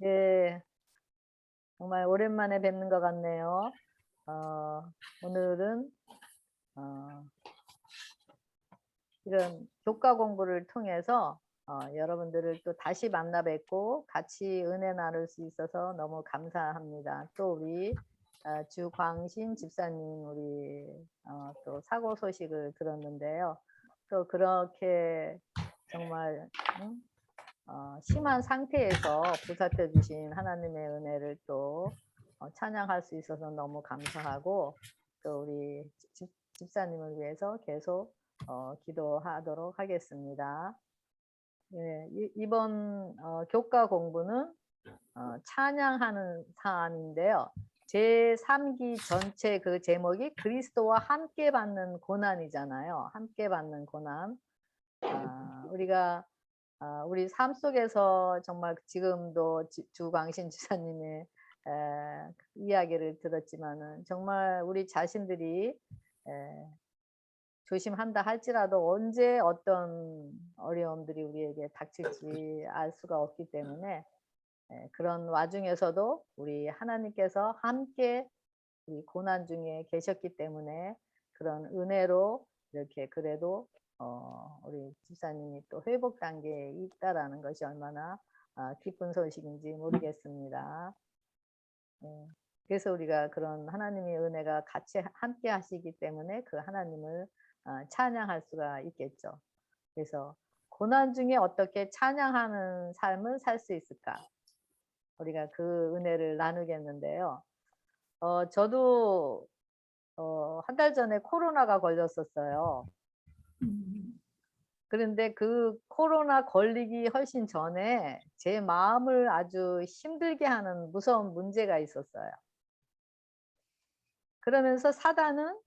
예, 정말 오랜만에 뵙는 것 같네요. 오늘은 어, 이런 교과 공부를 통해서 여러분들을 또 다시 만나 뵙고 같이 은혜 나눌 수 있어서 너무 감사합니다. 또 우리 주광신 집사님 우리 또 사고 소식을 들었는데요. 또 그렇게 정말 심한 상태에서 보살펴 주신 하나님의 은혜를 또 찬양할 수 있어서 너무 감사하고, 또 우리 집사님을 위해서 계속 기도하도록 하겠습니다. 예, 이번 교과 공부는 찬양하는 사안인데요. 제3기 전체 그 제목이 그리스도와 함께 받는 고난이잖아요. 함께 받는 고난. 우리가 우리 삶 속에서 정말 지금도 주광신 지사님의 이야기를 들었지만은 정말 우리 자신들이 조심한다 할지라도 언제 어떤 어려움들이 우리에게 닥칠지 알 수가 없기 때문에 그런 와중에서도 우리 하나님께서 함께 이 고난 중에 계셨기 때문에 그런 은혜로 이렇게 그래도 우리 집사님이 또 회복 단계에 있다라는 것이 얼마나 기쁜 소식인지 모르겠습니다. 그래서 우리가 그런 하나님의 은혜가 같이 함께 하시기 때문에 그 하나님을 찬양할 수가 있겠죠. 그래서 고난 중에 어떻게 찬양하는 삶을 살 수 있을까? 우리가 그 은혜를 나누겠는데요. 저도 한 달 전에 코로나가 걸렸었어요. 그런데 그 코로나 걸리기 훨씬 전에 제 마음을 아주 힘들게 하는 무서운 문제가 있었어요. 그러면서 사단은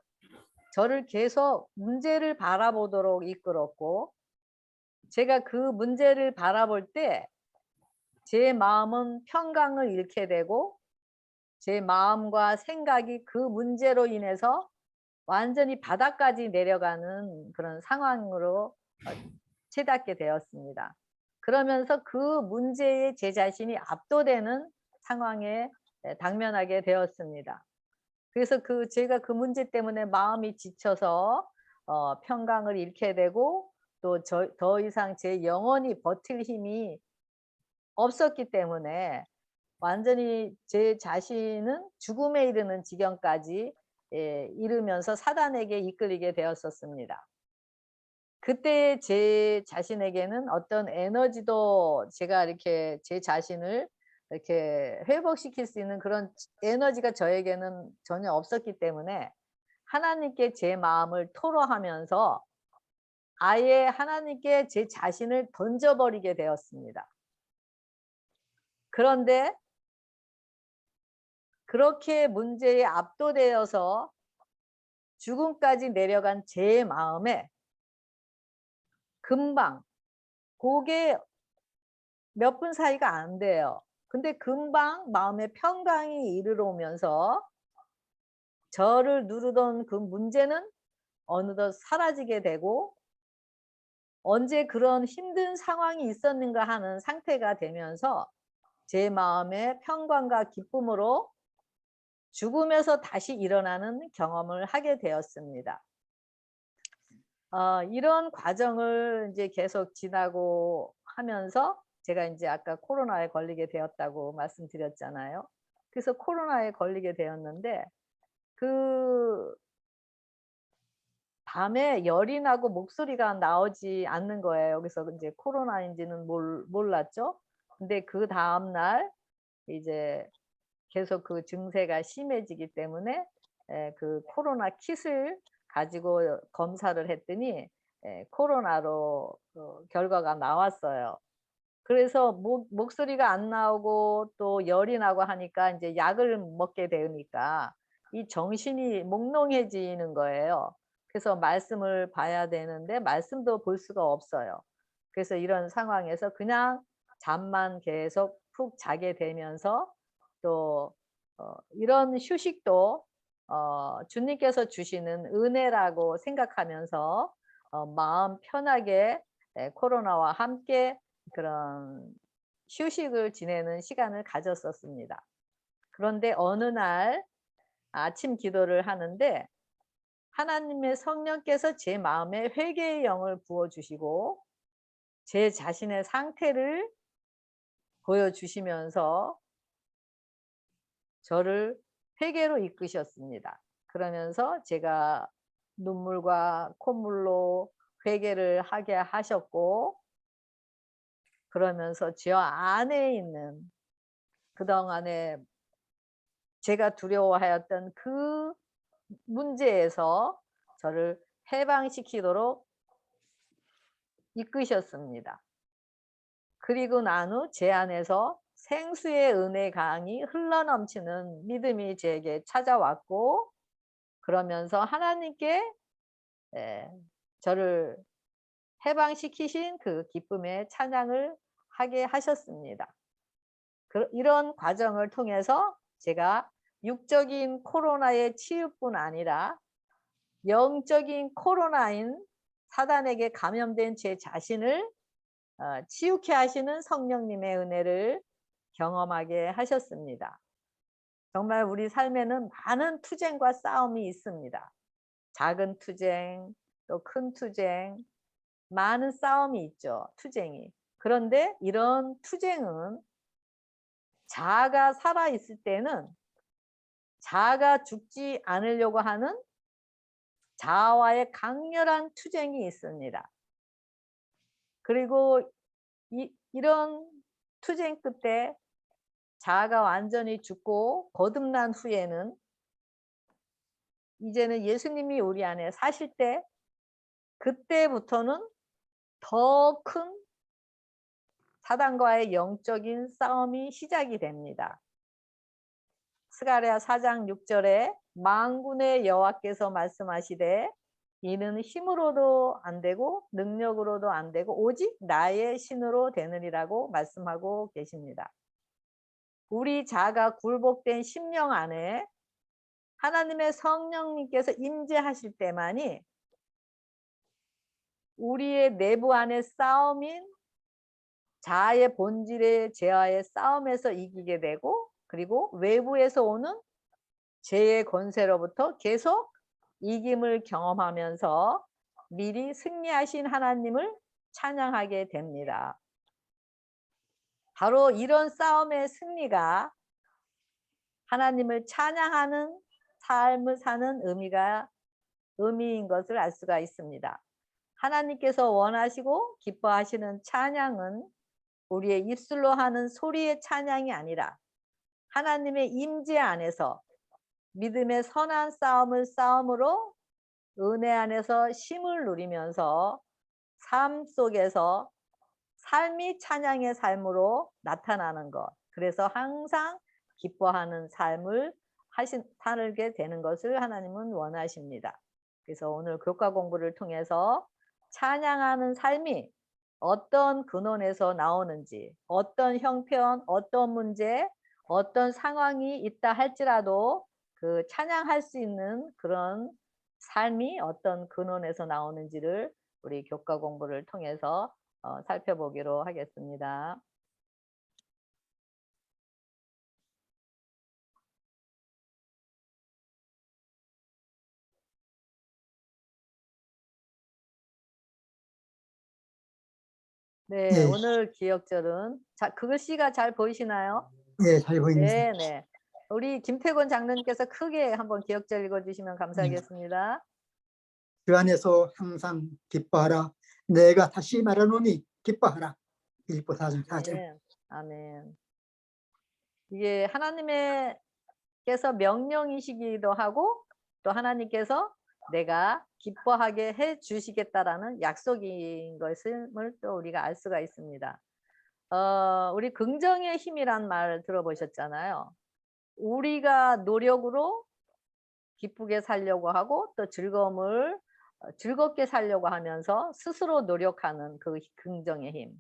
저를 계속 문제를 바라보도록 이끌었고, 제가 그 문제를 바라볼 때 제 마음은 평강을 잃게 되고, 제 마음과 생각이 그 문제로 인해서 완전히 바닥까지 내려가는 그런 상황으로 치닫게 되었습니다. 그러면서 그 문제에 제 자신이 압도되는 상황에 당면하게 되었습니다. 그래서 제가 그 문제 때문에 마음이 지쳐서 평강을 잃게 되고, 또 더 이상 제 영혼이 버틸 힘이 없었기 때문에 완전히 제 자신은 죽음에 이르는 지경까지 이르면서 사단에게 이끌리게 되었었습니다. 그때 제 자신에게는 어떤 에너지도, 제가 이렇게 제 자신을 이렇게 회복시킬 수 있는 그런 에너지가 저에게는 전혀 없었기 때문에 하나님께 제 마음을 토로하면서 아예 하나님께 제 자신을 던져버리게 되었습니다. 그런데 그렇게 문제에 압도되어서 죽음까지 내려간 제 마음에 금방, 그게 몇 분 사이가 안 돼요. 근데 금방 마음의 평강이 이르러 오면서 저를 누르던 그 문제는 어느덧 사라지게 되고, 언제 그런 힘든 상황이 있었는가 하는 상태가 되면서 제 마음의 평강과 기쁨으로 죽음에서 다시 일어나는 경험을 하게 되었습니다. 이런 과정을 이제 계속 지나고 하면서 제가 이제 아까 코로나에 걸리게 되었다고 말씀드렸잖아요. 그래서 코로나에 걸리게 되었는데 그 밤에 열이 나고 목소리가 나오지 않는 거예요. 그래서 이제 코로나인지는 몰랐죠. 근데 그다음 날 이제 계속 그 증세가 심해지기 때문에 그 코로나 킷을 가지고 검사를 했더니 코로나로 결과가 나왔어요. 그래서 목소리가 안 나오고 또 열이 나고 하니까 인제 약을 먹게 되니까 이 정신이 몽롱해지는 거예요. 그래서 말씀을 봐야 되는데 말씀도 볼 수가 없어요. 그래서 이런 상황에서 그냥 잠만 계속 푹 자게 되면서, 또 이런 휴식도 주님께서 주시는 은혜라고 생각하면서 마음 편하게 코로나와 함께 그런 휴식을 지내는 시간을 가졌었습니다. 그런데 어느 날 아침 기도를 하는데 하나님의 성령께서 제 마음에 회개의 영을 부어 주시고 제 자신의 상태를 보여주시면서 저를 회개로 이끄셨습니다. 그러면서 제가 눈물과 콧물로 회개를 하게 하셨고, 그러면서 저 안에 있는 그동안에 제가 두려워하였던 그 문제에서 저를 해방시키도록 이끄셨습니다. 그리고 난 후 제 안에서 생수의 은혜 강이 흘러넘치는 믿음이 제게 찾아왔고, 그러면서 하나님께 저를 해방시키신 그 기쁨의 찬양을 하게 하셨습니다. 이런 과정을 통해서 제가 육적인 코로나의 치유뿐 아니라 영적인 코로나인 사단에게 감염된 제 자신을 치유케 하시는 성령님의 은혜를 경험하게 하셨습니다. 정말 우리 삶에는 많은 투쟁과 싸움이 있습니다. 작은 투쟁, 또 큰 투쟁, 많은 싸움이 있죠. 투쟁이. 그런데 이런 투쟁은 자아가 살아 있을 때는 자아가 죽지 않으려고 하는 자아와의 강렬한 투쟁이 있습니다. 그리고 이런 투쟁 끝에 자아가 완전히 죽고 거듭난 후에는 이제는 예수님이 우리 안에 사실 때 그때부터는 더 큰 사단과의 영적인 싸움이 시작이 됩니다. 스가랴 4장 6절에 만군의 여호와께서 말씀하시되 이는 힘으로도 안 되고 능력으로도 안 되고 오직 나의 신으로 되느니라고 말씀하고 계십니다. 우리 자가 굴복된 심령 안에 하나님의 성령님께서 임재하실 때만이 우리의 내부 안의 싸움인 자아의 본질의 죄와의 싸움에서 이기게 되고, 그리고 외부에서 오는 죄의 권세로부터 계속 이김을 경험하면서 미리 승리하신 하나님을 찬양하게 됩니다. 바로 이런 싸움의 승리가 하나님을 찬양하는 삶을 사는 의미인 것을 알 수가 있습니다. 하나님께서 원하시고 기뻐하시는 찬양은 우리의 입술로 하는 소리의 찬양이 아니라 하나님의 임재 안에서 믿음의 선한 싸움을 싸움으로 은혜 안에서 쉼을 누리면서 삶 속에서 삶이 찬양의 삶으로 나타나는 것. 그래서 항상 기뻐하는 삶을 살게 되는 것을 하나님은 원하십니다. 그래서 오늘 교과 공부를 통해서 찬양하는 삶이 어떤 근원에서 나오는지, 어떤 형편, 어떤 문제, 어떤 상황이 있다 할지라도 그 찬양할 수 있는 그런 삶이 어떤 근원에서 나오는지를 우리 교과 공부를 통해서 살펴보기로 하겠습니다. 네, 예, 오늘 기억절은 그 글씨가 잘 보이시나요? 예, 잘 보입니다. 네, 네. 우리 김태곤 장로님께서 크게 한번 기억절 읽어주시면 감사하겠습니다. 그 안에서 항상 기뻐하라. 내가 다시 말하노니 기뻐하라. 빌립보 4장 4절. 아멘. 아멘. 이게 하나님께서 명령이시기도 하고 또 하나님께서 내가 기뻐하게 해 주시겠다라는 약속인 것을 또 우리가 알 수가 있습니다. 우리 긍정의 힘이란 말 들어보셨잖아요. 우리가 노력으로 기쁘게 살려고 하고 또 즐겁게 살려고 하면서 스스로 노력하는 그 긍정의 힘.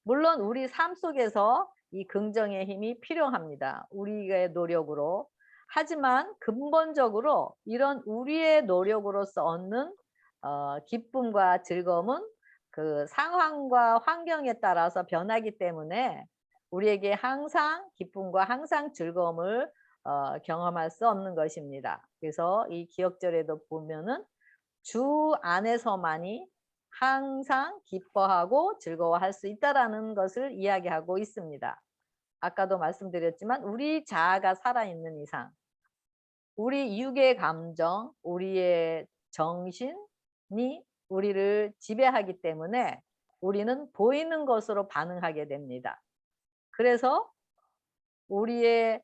물론 우리 삶 속에서 이 긍정의 힘이 필요합니다. 우리의 노력으로. 하지만 근본적으로 이런 우리의 노력으로서 얻는 기쁨과 즐거움은 그 상황과 환경에 따라서 변하기 때문에 우리에게 항상 기쁨과 항상 즐거움을 경험할 수 없는 것입니다. 그래서 이 기억절에도 보면은 주 안에서만이 항상 기뻐하고 즐거워할 수 있다라는 것을 이야기하고 있습니다. 아까도 말씀드렸지만 우리 자아가 살아있는 이상 우리 육의 감정, 우리의 정신이 우리를 지배하기 때문에 우리는 보이는 것으로 반응하게 됩니다. 그래서 우리의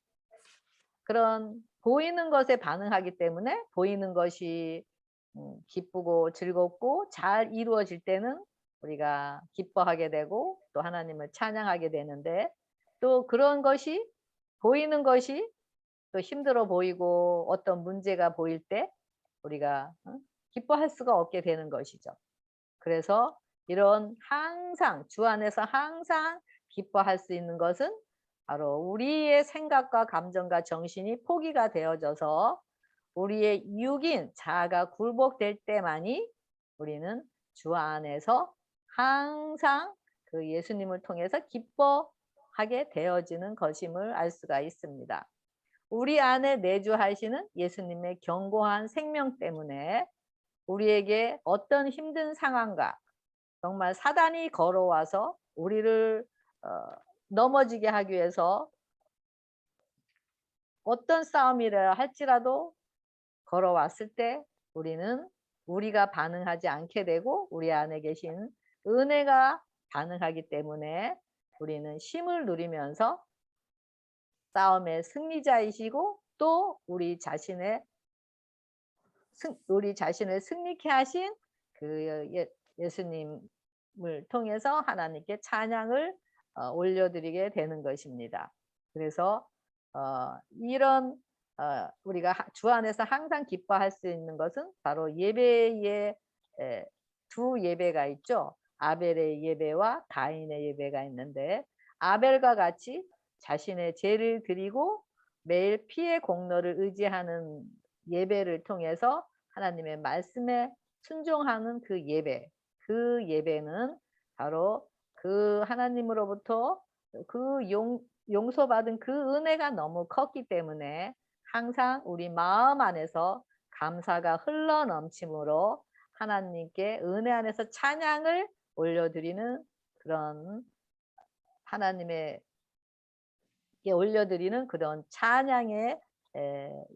그런 보이는 것에 반응하기 때문에 보이는 것이 기쁘고 즐겁고 잘 이루어질 때는 우리가 기뻐하게 되고 또 하나님을 찬양하게 되는데 또 그런 것이 보이는 것이 또 힘들어 보이고 어떤 문제가 보일 때 우리가 기뻐할 수가 없게 되는 것이죠. 그래서 이런 항상 주 안에서 항상 기뻐할 수 있는 것은 바로 우리의 생각과 감정과 정신이 포기가 되어져서 우리의 육인 자아가 굴복될 때만이 우리는 주 안에서 항상 그 예수님을 통해서 기뻐하게 되어지는 것임을 알 수가 있습니다. 우리 안에 내주하시는 예수님의 견고한 생명 때문에 우리에게 어떤 힘든 상황과 정말 사단이 걸어와서 우리를 어, 넘어지게 하기 위해서 어떤 싸움이라 할지라도 걸어왔을 때 우리는 우리가 반응하지 않게 되고 우리 안에 계신 은혜가 반응하기 때문에 우리는 쉼을 누리면서 싸움의 승리자이시고 또 우리 자신을 승리케 하신 그 예수님을 통해서 하나님께 찬양을 올려드리게 되는 것입니다. 그래서 이런 우리가 주 안에서 항상 기뻐할 수 있는 것은 바로 예배의 두 예배가 있죠. 아벨의 예배와 가인의 예배가 있는데 아벨과 같이 자신의 죄를 드리고 매일 피의 공로를 의지하는 예배를 통해서 하나님의 말씀에 순종하는 그 예배는 바로 그 하나님으로부터 그 용서받은 그 은혜가 너무 컸기 때문에 항상 우리 마음 안에서 감사가 흘러넘침으로 하나님께 은혜 안에서 찬양을 올려드리는 그런 하나님의 올려드리는 그런 찬양의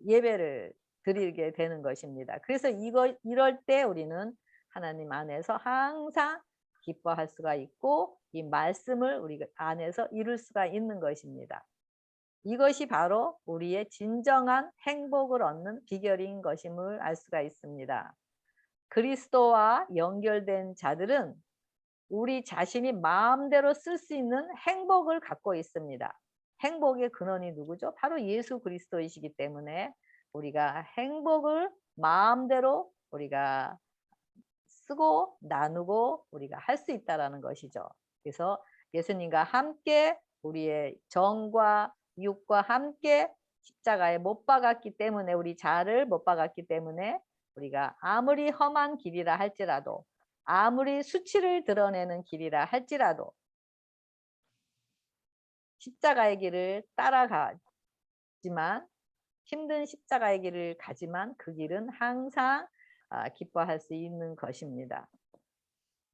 예배를 드리게 되는 것입니다. 그래서 이럴 때 우리는 하나님 안에서 항상 기뻐할 수가 있고 이 말씀을 우리 안에서 이룰 수가 있는 것입니다. 이것이 바로 우리의 진정한 행복을 얻는 비결인 것임을 알 수가 있습니다. 그리스도와 연결된 자들은 우리 자신이 마음대로 쓸 수 있는 행복을 갖고 있습니다. 행복의 근원이 누구죠? 바로 예수 그리스도이시기 때문에 우리가 행복을 마음대로 우리가 쓰고 나누고 우리가 할 수 있다라는 것이죠. 그래서 예수님과 함께 우리의 정과 육과 함께 십자가에 못 박았기 때문에 우리 자아를 못 박았기 때문에 우리가 아무리 험한 길이라 할지라도 아무리 수치를 드러내는 길이라 할지라도 십자가의 길을 따라가지만 힘든 십자가의 길을 가지만 그 길은 항상 기뻐할 수 있는 것입니다.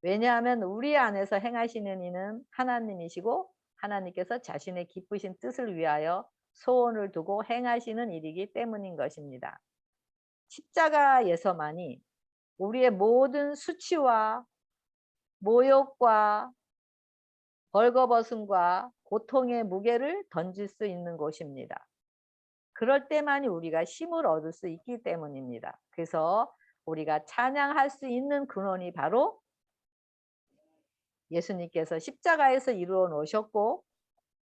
왜냐하면 우리 안에서 행하시는 이는 하나님이시고 하나님께서 자신의 기쁘신 뜻을 위하여 소원을 두고 행하시는 일이기 때문인 것입니다. 십자가에서만이 우리의 모든 수치와 모욕과 벌거벗음과 고통의 무게를 던질 수 있는 곳입니다. 그럴 때만이 우리가 힘을 얻을 수 있기 때문입니다. 그래서 우리가 찬양할 수 있는 근원이 바로 예수님께서 십자가에서 이루어 놓으셨고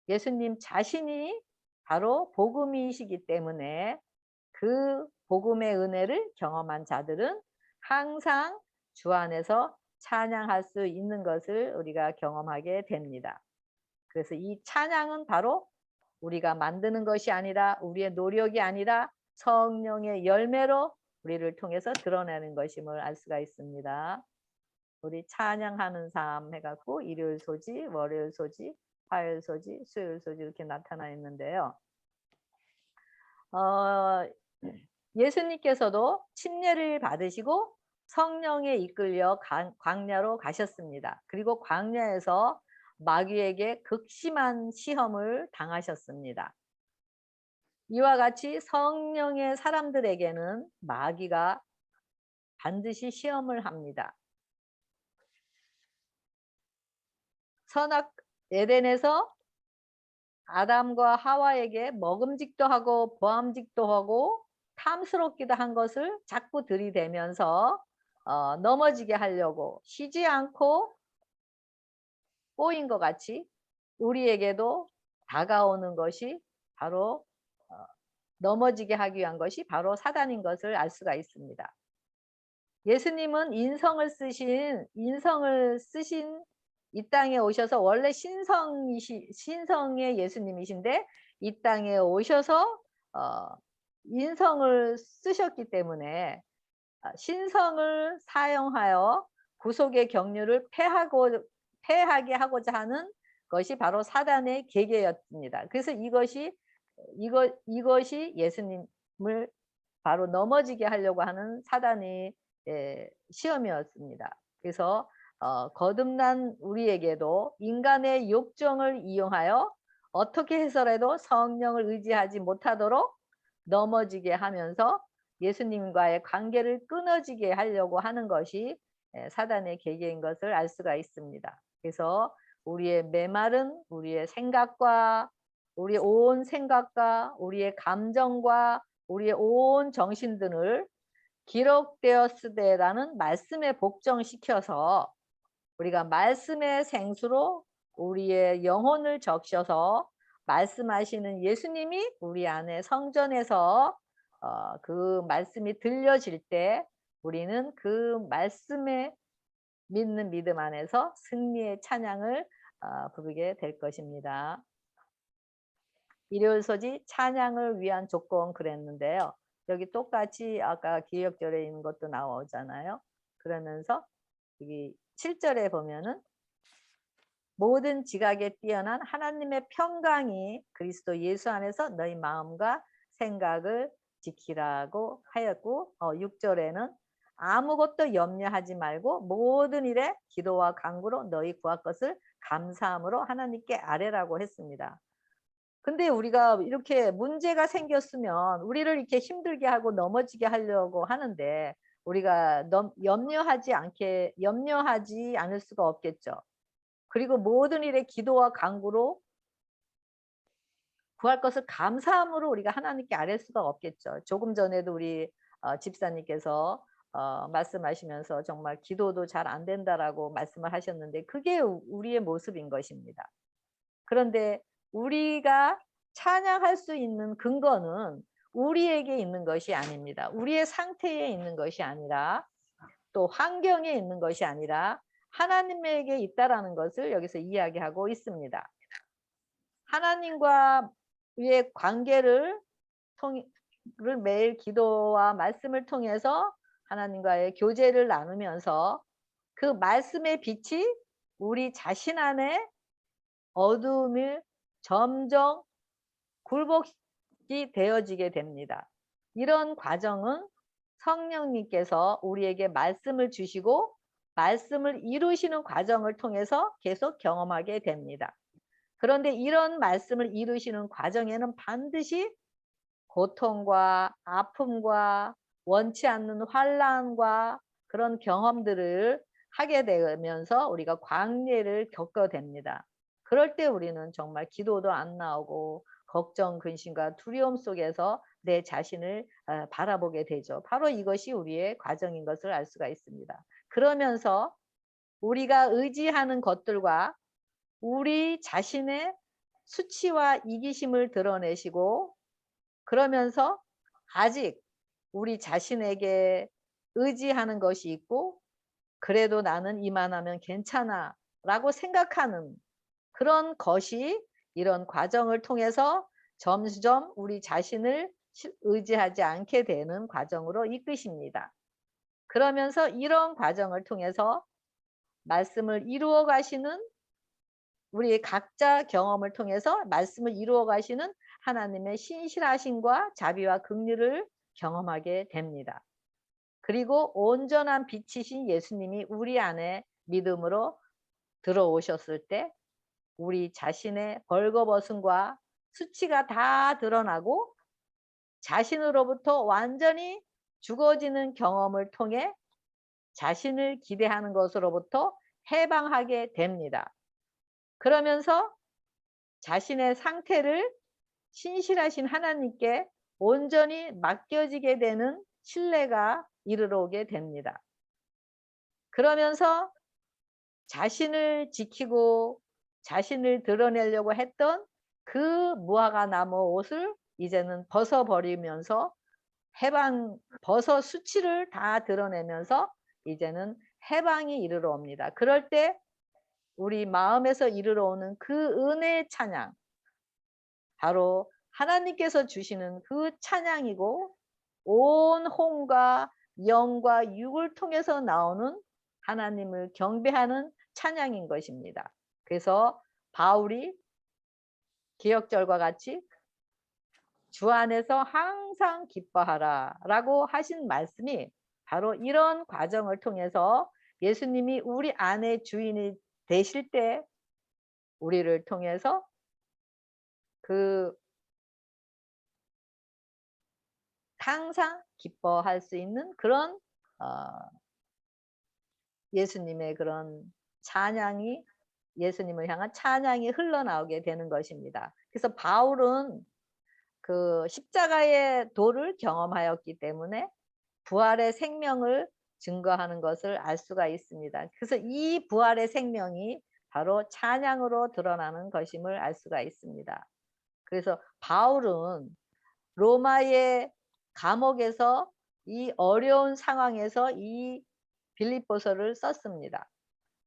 예수님 자신이 바로 복음이시기 때문에 그 복음의 은혜를 경험한 자들은 항상 주 안에서 찬양할 수 있는 것을 우리가 경험하게 됩니다. 그래서 이 찬양은 바로 우리가 만드는 것이 아니라 우리의 노력이 아니라 성령의 열매로 우리를 통해서 드러내는 것임을 알 수가 있습니다. 우리 찬양하는 삶 해갖고 일요일 소지, 월요일 소지 화요일 소지, 수요일 소지 이렇게 나타나 있는데요. 어, 예수님께서도 침례를 받으시고 성령에 이끌려 광야로 가셨습니다. 그리고 광야에서 마귀에게 극심한 시험을 당하셨습니다. 이와 같이 성령의 사람들에게는 마귀가 반드시 시험을 합니다. 선악 에덴에서 아담과 하와에게 먹음직도 하고 보암직도 하고 탐스럽기도 한 것을 자꾸 들이대면서 넘어지게 하려고 쉬지 않고 꼬인 것 같이 우리에게도 다가오는 것이 바로 넘어지게 하기 위한 것이 바로 사단인 것을 알 수가 있습니다. 예수님은 인성을 쓰신 이 땅에 오셔서 원래 신성의 예수님이신데 이 땅에 오셔서 인성을 쓰셨기 때문에 신성을 사용하여 구속의 경륜을 패하게 하고자 하는 것이 바로 사단의 계계였습니다. 그래서 이것이 예수님을 바로 넘어지게 하려고 하는 사단의 시험이었습니다. 그래서 거듭난 우리에게도 인간의 욕정을 이용하여 어떻게 해서라도 성령을 의지하지 못하도록 넘어지게 하면서 예수님과의 관계를 끊어지게 하려고 하는 것이 사단의 계계인 것을 알 수가 있습니다. 그래서 우리의 메마른 우리의 생각과 우리의 온 생각과 우리의 감정과 우리의 온 정신들을 기록되었으되라는 말씀에 복종시켜서 우리가 말씀의 생수로 우리의 영혼을 적셔서 말씀하시는 예수님이 우리 안에 성전에서 그 말씀이 들려질 때 우리는 그 말씀에 믿는 믿음 안에서 승리의 찬양을 부르게 될 것입니다. 일요일 소지 찬양을 위한 조건 그랬는데요. 여기 똑같이 아까 기억절에 있는 것도 나오잖아요. 그러면서 여기 7절에 보면은 모든 지각에 뛰어난 하나님의 평강이 그리스도 예수 안에서 너희 마음과 생각을 지키라고 하였고 6절에는 아무것도 염려하지 말고 모든 일에 기도와 간구로 너희 구할 것을 감사함으로 하나님께 아뢰라고 했습니다. 근데 우리가 이렇게 문제가 생겼으면 우리를 이렇게 힘들게 하고 넘어지게 하려고 하는데 우리가 염려하지 않을 수가 없겠죠. 그리고 모든 일에 기도와 간구로 구할 것을 감사함으로 우리가 하나님께 아뢰 수가 없겠죠. 조금 전에도 우리 집사님께서 말씀하시면서 정말 기도도 잘 안 된다라고 말씀을 하셨는데 그게 우리의 모습인 것입니다. 그런데 우리가 찬양할 수 있는 근거는 우리에게 있는 것이 아닙니다. 우리의 상태에 있는 것이 아니라 또 환경에 있는 것이 아니라 하나님에게 있다라는 것을 여기서 이야기하고 있습니다. 하나님과의 관계를 매일 기도와 말씀을 통해서 하나님과의 교제를 나누면서 그 말씀의 빛이 우리 자신 안에 어두움을 점점 굴복이 되어지게 됩니다. 이런 과정은 성령님께서 우리에게 말씀을 주시고 말씀을 이루시는 과정을 통해서 계속 경험하게 됩니다. 그런데 이런 말씀을 이루시는 과정에는 반드시 고통과 아픔과 원치 않는 환난과 그런 경험들을 하게 되면서 우리가 광야를 겪게 됩니다. 그럴 때 우리는 정말 기도도 안 나오고 걱정, 근심과 두려움 속에서 내 자신을 바라보게 되죠. 바로 이것이 우리의 과정인 것을 알 수가 있습니다. 그러면서 우리가 의지하는 것들과 우리 자신의 수치와 이기심을 드러내시고 그러면서 아직 우리 자신에게 의지하는 것이 있고 그래도 나는 이만하면 괜찮아 라고 생각하는 그런 것이 이런 과정을 통해서 점점 우리 자신을 의지하지 않게 되는 과정으로 이끄십니다. 그러면서 이런 과정을 통해서 말씀을 이루어 가시는 우리 각자 경험을 통해서 말씀을 이루어 가시는 하나님의 신실하심과 자비와 긍휼을 경험하게 됩니다. 그리고 온전한 빛이신 예수님이 우리 안에 믿음으로 들어오셨을 때 우리 자신의 벌거벗음과 수치가 다 드러나고 자신으로부터 완전히 죽어지는 경험을 통해 자신을 기대하는 것으로부터 해방하게 됩니다. 그러면서 자신의 상태를 신실하신 하나님께 온전히 맡겨지게 되는 신뢰가 이르러 오게 됩니다. 그러면서 자신을 지키고 자신을 드러내려고 했던 그 무화과 나무 옷을 이제는 벗어버리면서 벗어 수치를 다 드러내면서 이제는 해방이 이르러 옵니다. 그럴 때 우리 마음에서 이르러 오는 그 은혜의 찬양, 바로 하나님께서 주시는 그 찬양이고 온 혼과 영과 육을 통해서 나오는 하나님을 경배하는 찬양인 것입니다. 그래서 바울이 기억절과 같이 주 안에서 항상 기뻐하라 라고 하신 말씀이 바로 이런 과정을 통해서 예수님이 우리 안에 주인이 되실 때 우리를 통해서 그 항상 기뻐할 수 있는 그런 예수님의 그런 찬양이 예수님을 향한 찬양이 흘러나오게 되는 것입니다. 그래서 바울은 그 십자가의 도를 경험하였기 때문에 부활의 생명을 증거하는 것을 알 수가 있습니다. 그래서 이 부활의 생명이 바로 찬양으로 드러나는 것임을 알 수가 있습니다. 그래서 바울은 로마의 감옥에서 이 어려운 상황에서 이 빌립보서를 썼습니다.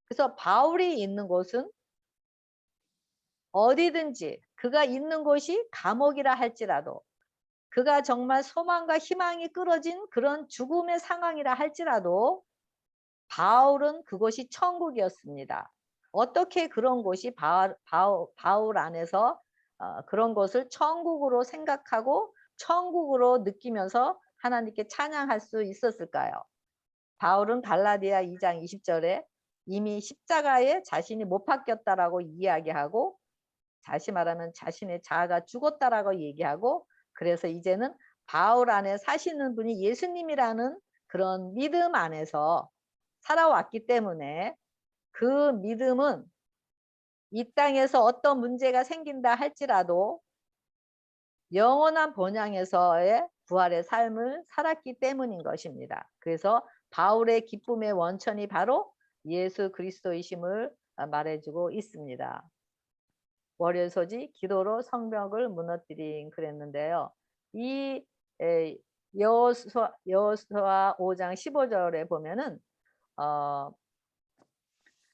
그래서 바울이 있는 곳은 어디든지 그가 있는 곳이 감옥이라 할지라도 그가 정말 소망과 희망이 끊어진 그런 죽음의 상황이라 할지라도 바울은 그곳이 천국이었습니다. 어떻게 그런 곳이 바울 안에서 그런 것을 천국으로 생각하고 천국으로 느끼면서 하나님께 찬양할 수 있었을까요? 바울은 갈라디아 2장 20절에 이미 십자가에 자신이 못 박혔다라고 이야기하고 다시 말하면 자신의 자아가 죽었다라고 얘기하고 그래서 이제는 바울 안에 사시는 분이 예수님이라는 그런 믿음 안에서 살아왔기 때문에 그 믿음은 이 땅에서 어떤 문제가 생긴다 할지라도 영원한 본향에서의 부활의 삶을 살았기 때문인 것입니다. 그래서 바울의 기쁨의 원천이 바로 예수 그리스도이심을 말해주고 있습니다. 월요일 소지 기도로 성벽을 무너뜨린 그랬는데요. 이 여호수아 5장 15절에 보면은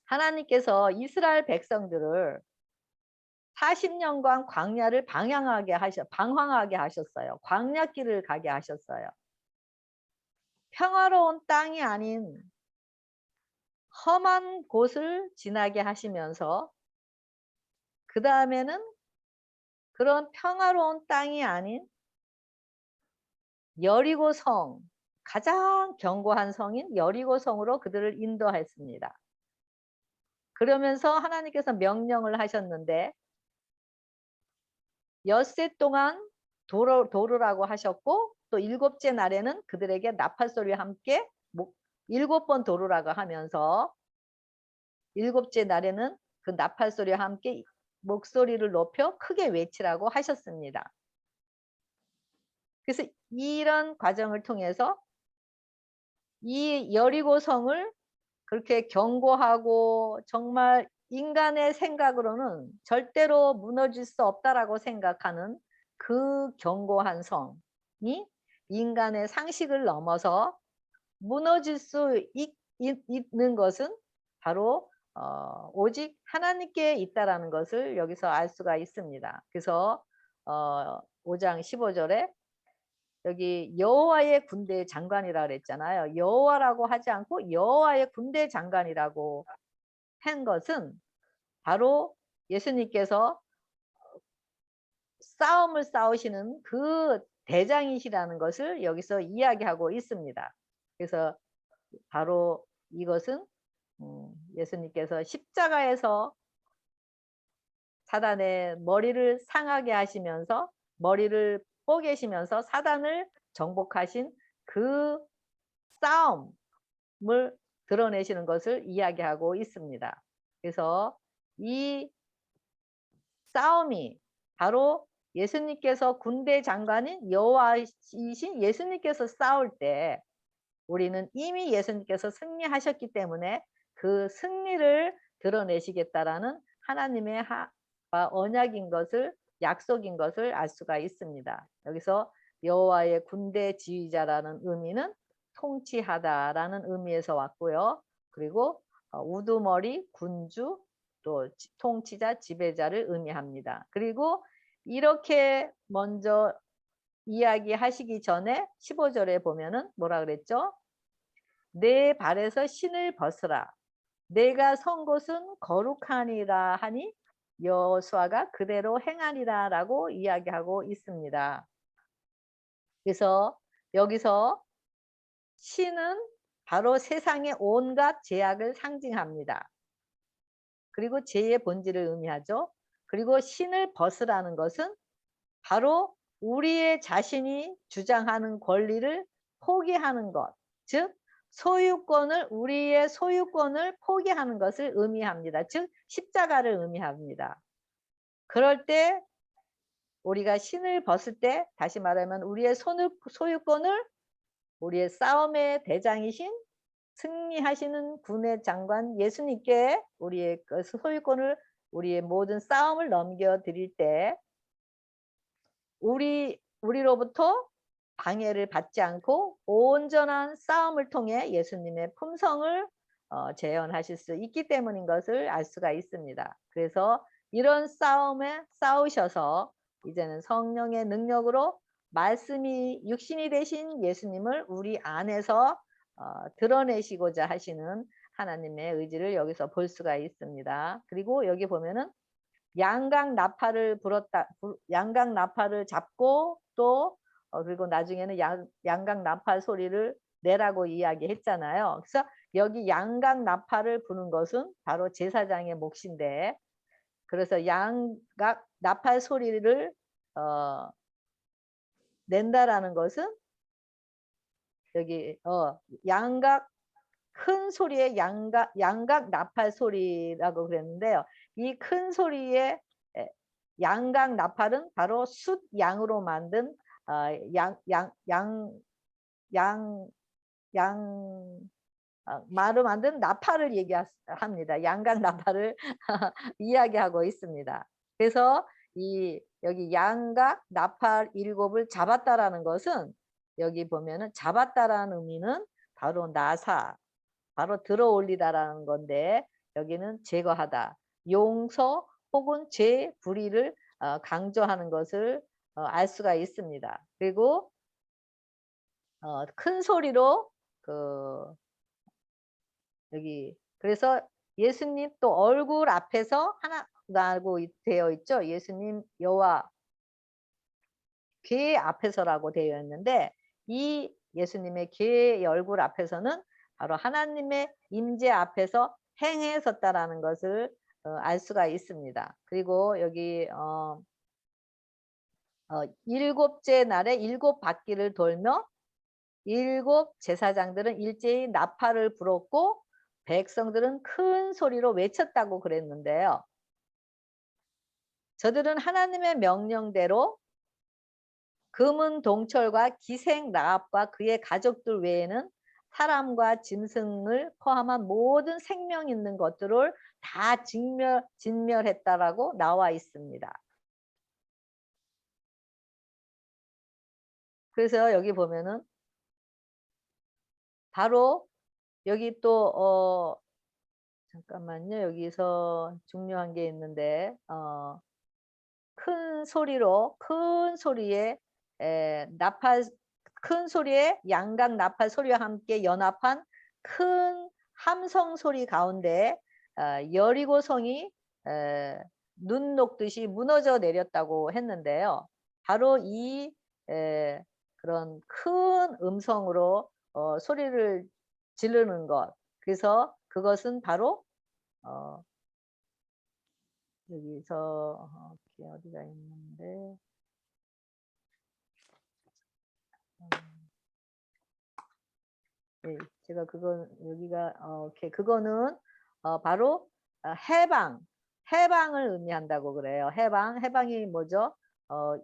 하나님께서 이스라엘 백성들을 40년간 광야를 방황하게 하셨어요. 광야길을 가게 하셨어요. 평화로운 땅이 아닌 험한 곳을 지나게 하시면서 그 다음에는 그런 평화로운 땅이 아닌 여리고 성, 가장 견고한 성인 여리고 성으로 그들을 인도했습니다. 그러면서 하나님께서 명령을 하셨는데 엿새 동안 도르라고 하셨고 또 7째 날에는 그들에게 나팔소리와 함께 7번 도르라고 하면서 7째 날에는 그 나팔소리와 함께 목소리를 높여 크게 외치라고 하셨습니다. 그래서 이런 과정을 통해서 이 여리고 성을 그렇게 견고하고 정말 인간의 생각으로는 절대로 무너질 수 없다라고 생각하는 그 견고한 성이 인간의 상식을 넘어서 무너질 수 있는 것은 바로 오직 하나님께 있다라는 것을 여기서 알 수가 있습니다. 그래서 5장 15절에 여기 여호와의 군대 장관이라 그랬잖아요. 여호와라고 하지 않고 여호와의 군대 장관이라고 한 것은 바로 예수님께서 싸움을 싸우시는 그 대장이시라는 것을 여기서 이야기하고 있습니다. 그래서 바로 이것은 예수님께서 십자가에서 사단의 머리를 상하게 하시면서 머리를 뽀개시면서 사단을 정복하신 그 싸움을 드러내시는 것을 이야기하고 있습니다. 그래서 이 싸움이 바로 예수님께서 군대 장관인 여호와이신 예수님께서 싸울 때 우리는 이미 예수님께서 승리하셨기 때문에 그 승리를 드러내시겠다라는 하나님의 언약인 것을 약속인 것을 알 수가 있습니다. 여기서 여호와의 군대 지휘자라는 의미는 통치하다라는 의미에서 왔고요. 그리고 우두머리, 군주, 또 통치자, 지배자를 의미합니다. 그리고 이렇게 먼저 이야기하시기 전에 15절에 보면은 뭐라 그랬죠? 내 발에서 신을 벗으라. 내가 선 곳은 거룩하니라 하니 여호수아가 그대로 행하니라라고 이야기하고 있습니다. 그래서 여기서 신은 바로 세상의 온갖 죄악을 상징합니다. 그리고 죄의 본질을 의미하죠. 그리고 신을 벗으라는 것은 바로 우리의 자신이 주장하는 권리를 포기하는 것, 즉 우리의 소유권을 포기하는 것을 의미합니다. 즉 십자가를 의미합니다. 그럴 때 우리가 신을 벗을 때 다시 말하면 우리의 소유권을 우리의 싸움의 대장이신 승리하시는 군의 장관 예수님께 우리의 그 소유권을 우리의 모든 싸움을 넘겨드릴 때 우리로부터 방해를 받지 않고 온전한 싸움을 통해 예수님의 품성을 재현하실 수 있기 때문인 것을 알 수가 있습니다. 그래서 이런 싸움에 싸우셔서 이제는 성령의 능력으로 말씀이 육신이 되신 예수님을 우리 안에서 드러내시고자 하시는 하나님의 의지를 여기서 볼 수가 있습니다. 그리고 여기 보면은 양각 나팔을 양각 나팔을 잡고 또 그리고 나중에는 양각 나팔 소리를 내라고 이야기했잖아요. 그래서 여기 양각 나팔을 부는 것은 바로 제사장의 몫인데, 그래서 양각 나팔 소리를 낸다라는 것은 여기 양각 큰 소리의 양각 나팔 소리라고 그랬는데요. 이 큰 소리의 양각 나팔은 바로 숫양으로 만든 말로 만든 나팔을 얘기합니다. 양각 나팔을 이야기하고 있습니다. 그래서 여기 양각 나팔 7을 잡았다라는 것은 여기 보면은 잡았다라는 의미는 바로 나사, 바로 들어 올리다라는 건데 여기는 제거하다, 용서 혹은 죄 불의를 강조하는 것을 알 수가 있습니다. 그리고 큰 소리로 여기 그래서 예수님 또 얼굴 앞에서 하나라고 되어 있죠. 예수님 여호와 괴 앞에서라고 되어 있는데 이 예수님의 괴의 얼굴 앞에서는 바로 하나님의 임재 앞에서 행해 섰다라는 것을 알 수가 있습니다. 그리고 여기 7째 날에 7바퀴를 돌며 7 제사장들은 일제히 나팔을 불었고 백성들은 큰 소리로 외쳤다고 그랬는데요. 저들은 하나님의 명령대로 금은 동철과 기생 라합과 그의 가족들 외에는 사람과 짐승을 포함한 모든 생명 있는 것들을 다 진멸했다라고 나와 있습니다. 그래서 여기 보면은 바로 여기 또 잠깐만요. 여기서 중요한 게 있는데 큰 소리에 큰 소리에 양각 나팔 소리와 함께 연합한 큰 함성 소리 가운데 여리고 성이 눈 녹듯이 무너져 내렸다고 했는데요. 바로 이 그런 큰 음성으로 소리를 지르는 것. 그래서 그것은 바로 어 여기서 이게 어디가 있는데 네, 제가 그거 여기가 이렇게 그거는 바로 해방을 의미한다고 그래요. 해방이 뭐죠?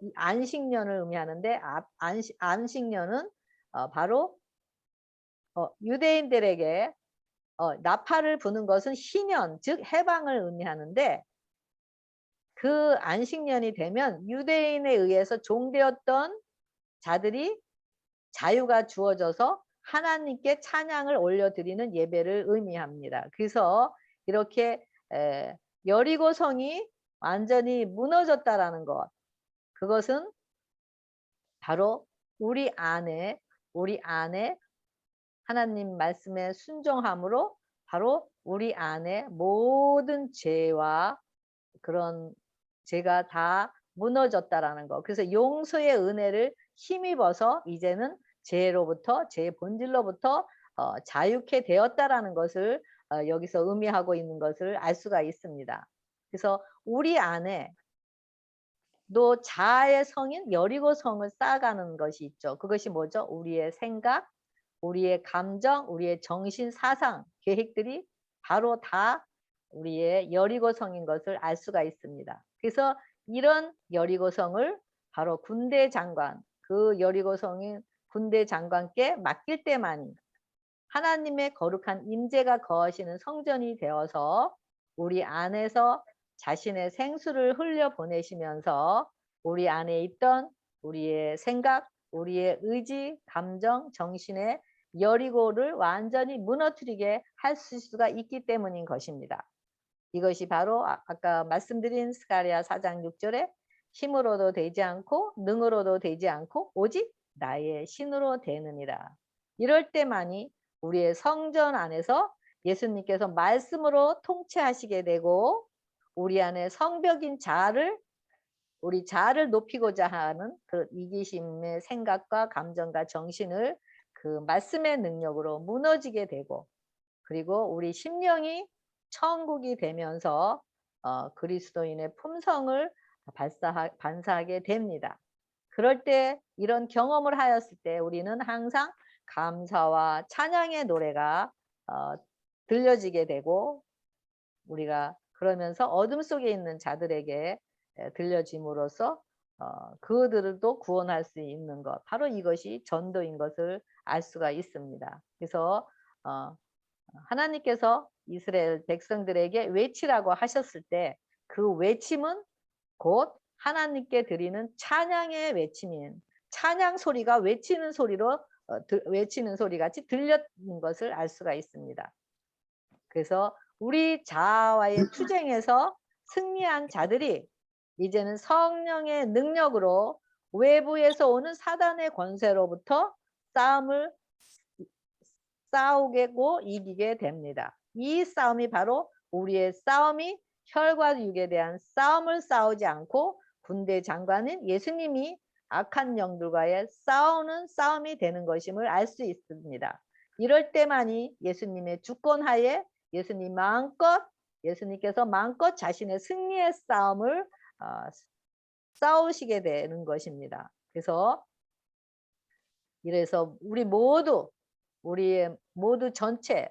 이 안식년을 의미하는데 안식년은 바로 유대인들에게 나팔을 부는 것은 희년, 즉 해방을 의미하는데 그 안식년이 되면 유대인에 의해서 종되었던 자들이 자유가 주어져서 하나님께 찬양을 올려드리는 예배를 의미합니다. 그래서 이렇게 여리고 성이 완전히 무너졌다라는 것, 그것은 바로 우리 안에 하나님 말씀에 순종함으로 바로 우리 안에 모든 죄와 그런 죄가 다 무너졌다라는 거. 그래서 용서의 은혜를 힘입어서 이제는 죄의 본질로부터 자유케 되었다라는 것을 여기서 의미하고 있는 것을 알 수가 있습니다. 그래서 우리 안에 또 자아의 성인 여리고 성을 쌓아가는 것이 있죠. 그것이 뭐죠? 우리의 생각, 우리의 감정, 우리의 정신, 사상, 계획들이 바로 다 우리의 여리고성인 것을 알 수가 있습니다. 그래서 이런 여리고성을 바로 군대 장관, 그 여리고성인 군대 장관께 맡길 때만이 하나님의 거룩한 임재가 거하시는 성전이 되어서 우리 안에서 자신의 생수를 흘려 보내시면서 우리 안에 있던 우리의 생각, 우리의 의지, 감정, 정신의 여리고를 완전히 무너뜨리게 할 수가 있기 때문인 것입니다. 이것이 바로 아까 말씀드린 스가랴 4장 6절에 힘으로도 되지 않고 능으로도 되지 않고 오직 나의 신으로 되느니라. 이럴 때만이 우리의 성전 안에서 예수님께서 말씀으로 통치하시게 되고 우리 안에 성벽인 우리 자아를 높이고자 하는 그 이기심의 생각과 감정과 정신을 그 말씀의 능력으로 무너지게 되고 그리고 우리 심령이 천국이 되면서 그리스도인의 품성을 반사하게 됩니다. 그럴 때 이런 경험을 하였을 때 우리는 항상 감사와 찬양의 노래가 들려지게 되고 우리가 그러면서 어둠 속에 있는 자들에게 들려짐으로써 그들도 구원할 수 있는 것 바로 이것이 전도인 것을 알 수가 있습니다. 그래서 하나님께서 이스라엘 백성들에게 외치라고 하셨을 때 그 외침은 곧 하나님께 드리는 찬양의 외침인 찬양 소리가 외치는 소리로 외치는 소리 같이 들렸는 것을 알 수가 있습니다. 그래서 우리 자아와의 투쟁에서 승리한 자들이 이제는 성령의 능력으로 외부에서 오는 사단의 권세로부터 싸움을 싸우고 이기게 됩니다. 이 싸움이 바로 우리의 싸움이 혈과 육에 대한 싸움을 싸우지 않고 군대 장관인 예수님이 악한 영들과의 싸우는 싸움이 되는 것임을 알 수 있습니다. 이럴 때만이 예수님의 주권하에 예수님께서 마음껏 자신의 승리의 싸움을 싸우시게 되는 것입니다. 이래서 우리 모두 전체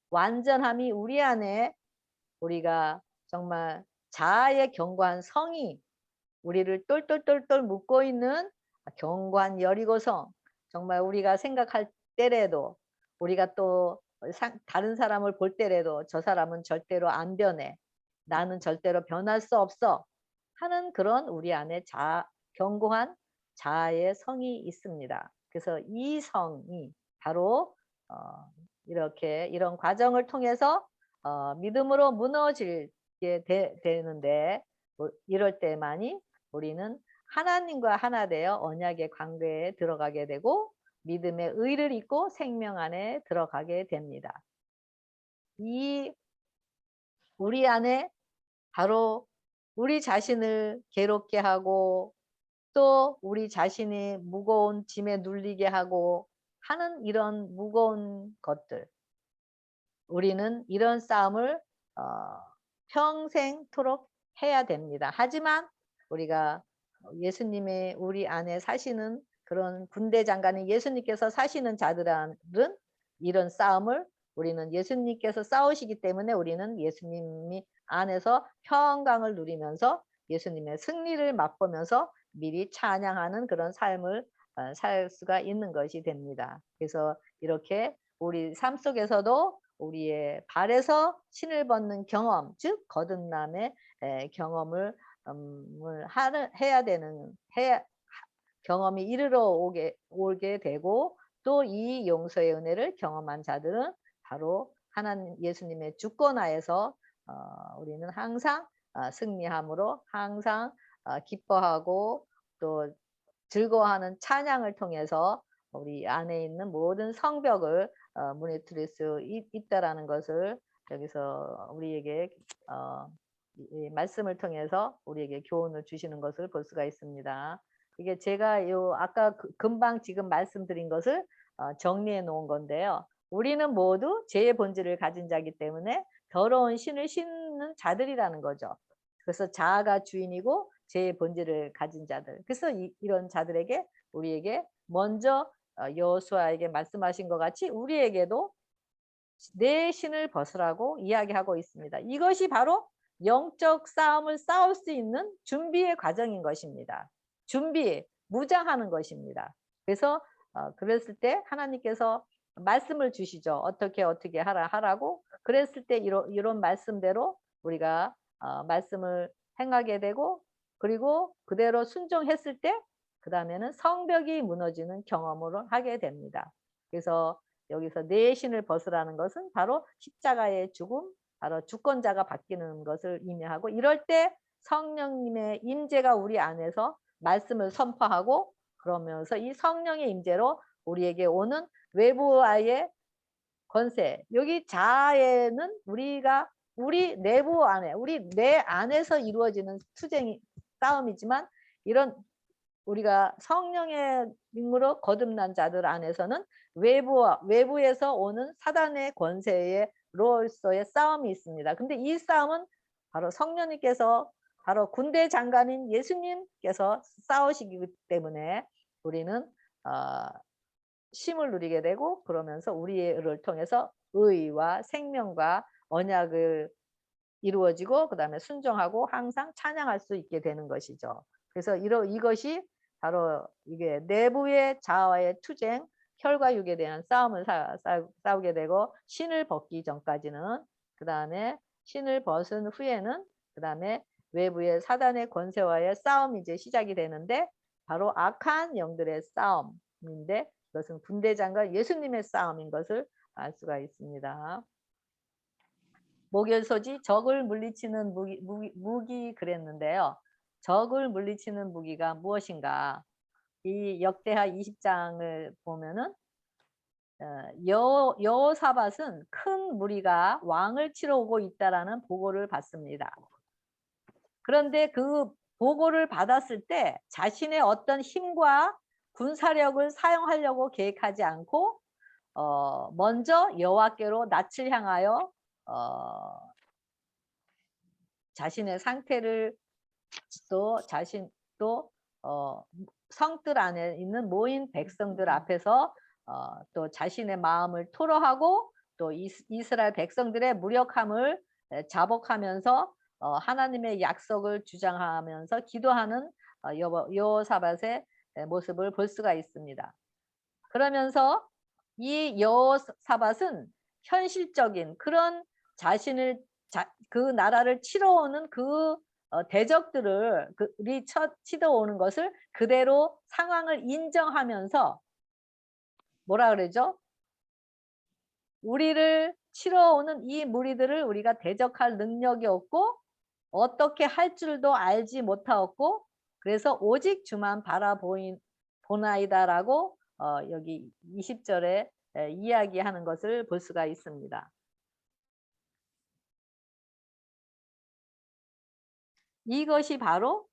완전함이 우리 안에 우리가 정말 자아의 견고한 성이 우리를 똘똘똘똘 묶고 있는 견고한 여리고성 정말 우리가 생각할 때라도 우리가 또 다른 사람을 볼 때라도 저 사람은 절대로 안 변해 나는 절대로 변할 수 없어 하는 그런 우리 안에 견고한 자아의 성이 있습니다. 그래서 이 성이 바로 이렇게 이런 과정을 통해서 믿음으로 무너지게 되는데 이럴 때만이 우리는 하나님과 하나 되어 언약의 관계에 들어가게 되고 믿음의 의를 잇고 생명 안에 들어가게 됩니다. 우리 안에 바로 우리 자신을 괴롭게 하고 또 우리 자신이 무거운 짐에 눌리게 하고 하는 이런 무거운 것들, 우리는 이런 싸움을 어 평생토록 해야 됩니다. 하지만 우리가 예수님의 우리 안에 사시는 그런 군대 장관인 예수님께서 사시는 자들은 이런 싸움을 우리는 예수님께서 싸우시기 때문에 우리는 예수님이 안에서 평강을 누리면서 예수님의 승리를 맛보면서 미리 찬양하는 그런 삶을 살 수가 있는 것이 됩니다. 그래서 이렇게 우리 삶 속에서도 우리의 발에서 신을 벗는 경험, 즉 거듭남의 경험을 해야 되는 경험이 이르러 오게 되고 또 이 용서의 은혜를 경험한 자들은 바로 하나님 예수님의 주권하에서 우리는 항상 승리함으로 항상 기뻐하고 또 즐거워하는 찬양을 통해서 우리 안에 있는 모든 성벽을 무너뜨릴 수 있다라는 것을 여기서 우리에게 이 말씀을 통해서 우리에게 교훈을 주시는 것을 볼 수가 있습니다. 이게 제가 아까 금방 지금 말씀드린 것을 정리해 놓은 건데요. 우리는 모두 죄의 본질을 가진 자이기 때문에 더러운 신을 신는 자들이라는 거죠. 그래서 자아가 주인이고 죄의 본질을 가진 자들. 그래서 이런 자들에게 우리에게 먼저 여호수아에게 말씀하신 것 같이 우리에게도 내 신을 벗으라고 이야기하고 있습니다. 이것이 바로 영적 싸움을 싸울 수 있는 준비의 과정인 것입니다. 준비, 무장하는 것입니다. 그래서 그랬을 때 하나님께서 말씀을 주시죠. 어떻게 하라고. 그랬을 때 이런 말씀대로 우리가 말씀을 행하게 되고 그리고 그대로 순종했을 때 그다음에는 성벽이 무너지는 경험으로 하게 됩니다. 그래서 여기서 내 신을 벗으라는 것은 바로 십자가의 죽음, 바로 주권자가 바뀌는 것을 의미하고 이럴 때 성령님의 임재가 우리 안에서 말씀을 선포하고 그러면서 이 성령의 임재로 우리에게 오는 외부와의 권세, 여기 자아에는 우리 내부 안에 우리 내 안에서 이루어지는 싸움이지만 이런 우리가 성령의 힘으로 거듭난 자들 안에서는 외부에서 오는 사단의 권세로서의 싸움이 있습니다. 근데 이 싸움은 바로 성령님께서 바로 군대 장관인 예수님께서 싸우시기 때문에 우리는 어, 쉼을 누리게 되고 그러면서 우리를 통해서 의와 생명과 언약을 이루어지고 그다음에 순종하고 항상 찬양할 수 있게 되는 것이죠. 그래서 이것이 바로 이게 내부의 자아와의 투쟁, 혈과 육에 대한 싸움을 싸우게 되고 신을 벗기 전까지는 그다음에 신을 벗은 후에는 그다음에 외부의 사단의 권세와의 싸움이 이제 시작이 되는데 바로 악한 영들의 싸움인데 이것은 군대장과 예수님의 싸움인 것을 알 수가 있습니다. 목열소지 적을 물리치는 무기 그랬는데요. 적을 물리치는 무기가 무엇인가? 이 역대하 20장을 보면은 여호사밧은 큰 무리가 왕을 치러 오고 있다라는 보고를 받습니다. 그런데 그 보고를 받았을 때 자신의 어떤 힘과 군사력을 사용하려고 계획하지 않고 먼저 여호와께로 낯을 향하여 자신의 상태를 또 성들 안에 있는 모인 백성들 앞에서 또 자신의 마음을 토로하고 또 이스라엘 백성들의 무력함을 자복하면서 하나님의 약속을 주장하면서 기도하는 여호사밧의 모습을 볼 수가 있습니다. 그러면서 이 여호사밧은 현실적인 그런 자신을 그 나라를 치러 오는 그 대적들이 치러오는 것을 그대로 상황을 인정하면서 뭐라 그러죠? 우리를 치러 오는 이 무리들을 우리가 대적할 능력이 없고 어떻게 할 줄도 알지 못하였고 그래서 오직 주만 보나이다라고 여기 20절에 이야기하는 것을 볼 수가 있습니다. 이것이 바로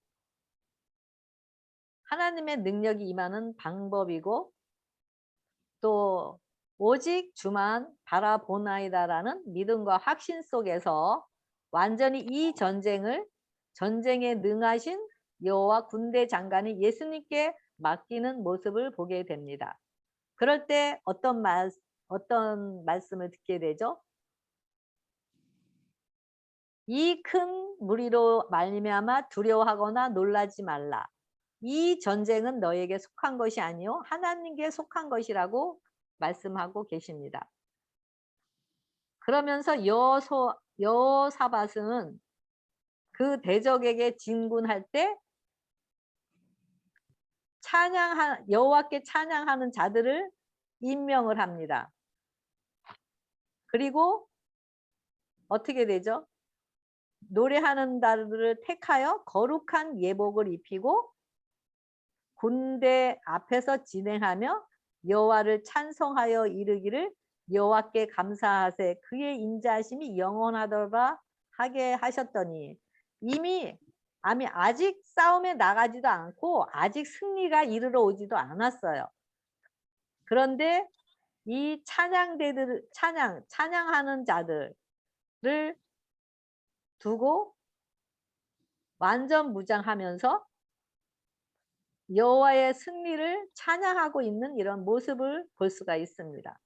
하나님의 능력이 임하는 방법이고 또 오직 주만 바라보나이다라는 믿음과 확신 속에서 완전히 이 전쟁에 능하신 여호와 군대 장관이 예수님께 맡기는 모습을 보게 됩니다. 그럴 때 어떤 말씀을 듣게 되죠? 이 큰 무리로 말미암아 두려워하거나 놀라지 말라. 이 전쟁은 너에게 속한 것이 아니요 하나님께 속한 것이라고 말씀하고 계십니다. 그러면서 여호사밧은 그 대적에게 진군할 때 여호와께 찬양하는 자들을 임명을 합니다. 그리고 어떻게 되죠? 노래하는 자들을 택하여 거룩한 예복을 입히고 군대 앞에서 진행하며 여호와를 찬송하여 이르기를 여호와께 감사하세 그의 인자하심이 영원하더라 하게 하셨더니 이미 아직 싸움에 나가지도 않고 아직 승리가 이르러 오지도 않았어요. 그런데 이 찬양하는 자들을 두고 완전 무장하면서 여호와의 승리를 찬양하고 있는 이런 모습을 볼 수가 있습니다.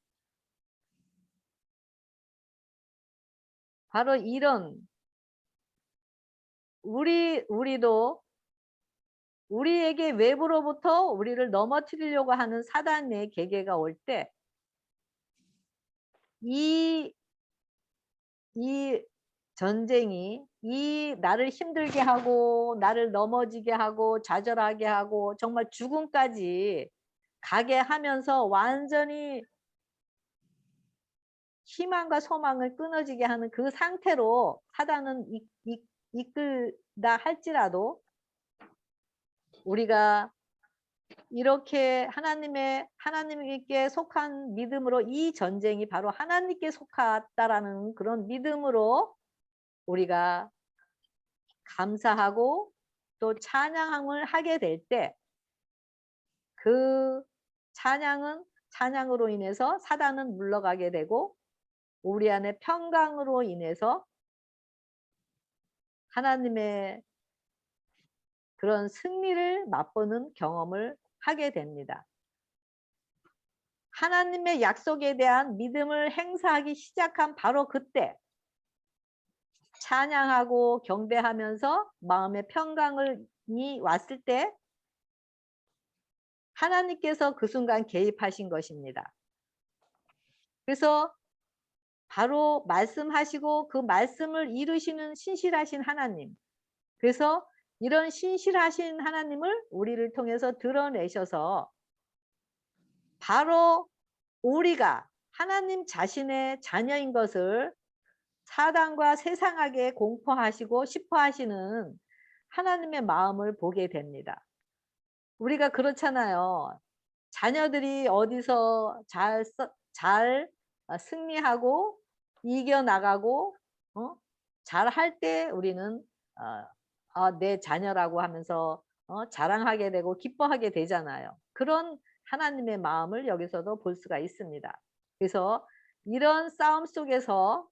바로 이런 우리도 우리에게 외부로부터 우리를 넘어뜨리려고 하는 사단의 계계가 올 때 이 전쟁이 나를 힘들게 하고 나를 넘어지게 하고 좌절하게 하고 정말 죽음까지 가게 하면서 완전히 희망과 소망을 끊어지게 하는 그 상태로 사단은 이끌다 할지라도 우리가 이렇게 하나님께 속한 믿음으로 이 전쟁이 바로 하나님께 속았다라는 그런 믿음으로 우리가 감사하고 또 찬양을 하게 될 때 그 찬양으로 인해서 사단은 물러가게 되고 우리 안에 평강으로 인해서 하나님의 그런 승리를 맛보는 경험을 하게 됩니다. 하나님의 약속에 대한 믿음을 행사하기 시작한 바로 그때 찬양하고 경배하면서 마음의 평강이 왔을 때 하나님께서 그 순간 개입하신 것입니다. 그래서 바로 말씀하시고 그 말씀을 이루시는 신실하신 하나님. 그래서 이런 신실하신 하나님을 우리를 통해서 드러내셔서 바로 우리가 하나님 자신의 자녀인 것을 사단과 세상에게 공포하시고 싶어 하시는 하나님의 마음을 보게 됩니다. 우리가 그렇잖아요. 자녀들이 어디서 잘 승리하고 이겨나가고 잘할 때 우리는 내 자녀라고 하면서 자랑하게 되고 기뻐하게 되잖아요. 그런 하나님의 마음을 여기서도 볼 수가 있습니다. 그래서 이런 싸움 속에서